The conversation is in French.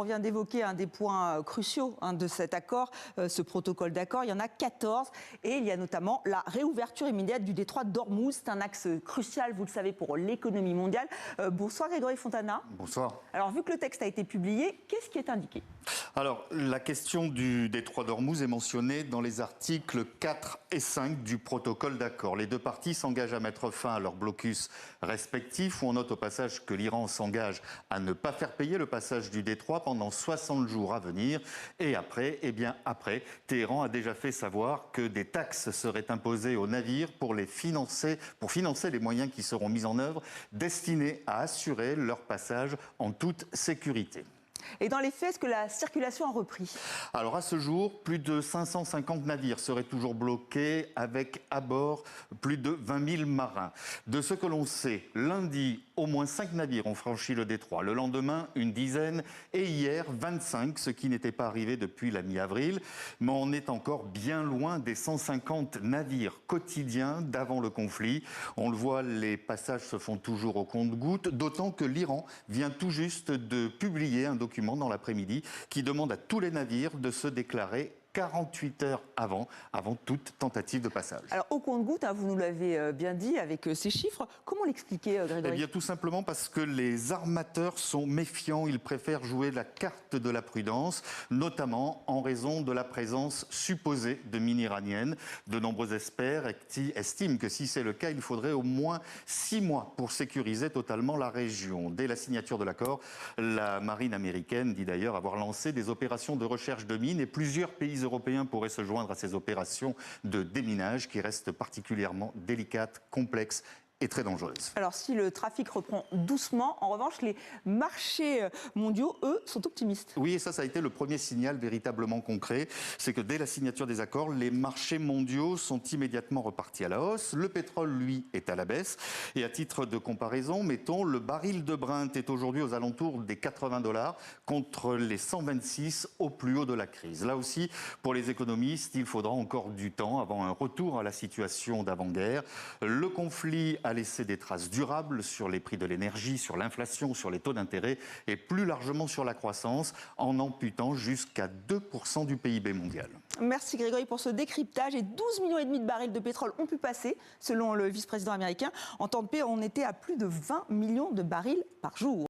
On vient d'évoquer un des points cruciaux de cet accord, ce protocole d'accord. Il y en a 14 et il y a notamment la réouverture immédiate du détroit d'Ormuz. C'est un axe crucial, vous le savez, pour l'économie mondiale. Bonsoir Grégory Fontana. Bonsoir. Alors vu que le texte a été publié, qu'est-ce qui est indiqué ? Alors, la question du détroit d'Ormuz est mentionnée dans les articles 4 et 5 du protocole d'accord. Les deux parties s'engagent à mettre fin à leur blocus respectif, où on note au passage que l'Iran s'engage à ne pas faire payer le passage du détroit pendant 60 jours à venir. Et après, Téhéran a déjà fait savoir que des taxes seraient imposées aux navires pour financer les moyens qui seront mis en œuvre, destinés à assurer leur passage en toute sécurité. Et dans les faits, est-ce que la circulation a repris ? Alors à ce jour, plus de 550 navires seraient toujours bloqués avec à bord plus de 20 000 marins. De ce que l'on sait, lundi, au moins 5 navires ont franchi le détroit. Le lendemain, une dizaine et hier, 25, ce qui n'était pas arrivé depuis la mi-avril. Mais on est encore bien loin des 150 navires quotidiens d'avant le conflit. On le voit, les passages se font toujours au compte-gouttes, d'autant que l'Iran vient tout juste de publier un document dans l'après-midi qui demande à tous les navires de se déclarer 48 heures avant toute tentative de passage. Alors au compte-gouttes, vous nous l'avez bien dit avec ces chiffres, comment l'expliquer Grégory ? Eh bien tout simplement parce que les armateurs sont méfiants, ils préfèrent jouer la carte de la prudence, notamment en raison de la présence supposée de mines iraniennes. De nombreux experts estiment que si c'est le cas, il faudrait au moins 6 mois pour sécuriser totalement la région. Dès la signature de l'accord, la marine américaine dit d'ailleurs avoir lancé des opérations de recherche de mines et plusieurs pays européens pourraient se joindre à ces opérations de déminage qui restent particulièrement délicates, complexes et très dangereuse. Alors si le trafic reprend doucement, en revanche, les marchés mondiaux, eux, sont optimistes. Oui, et ça a été le premier signal véritablement concret. C'est que dès la signature des accords, les marchés mondiaux sont immédiatement repartis à la hausse. Le pétrole, lui, est à la baisse. Et à titre de comparaison, mettons, le baril de Brent est aujourd'hui aux alentours des 80 $ contre les 126 au plus haut de la crise. Là aussi, pour les économistes, il faudra encore du temps avant un retour à la situation d'avant-guerre. Le conflit a laissé des traces durables sur les prix de l'énergie, sur l'inflation, sur les taux d'intérêt et plus largement sur la croissance, en amputant jusqu'à 2% du PIB mondial. Merci Grégory pour ce décryptage. Et 12,5 millions de barils de pétrole ont pu passer, selon le vice-président américain. En temps de paix, on était à plus de 20 millions de barils par jour.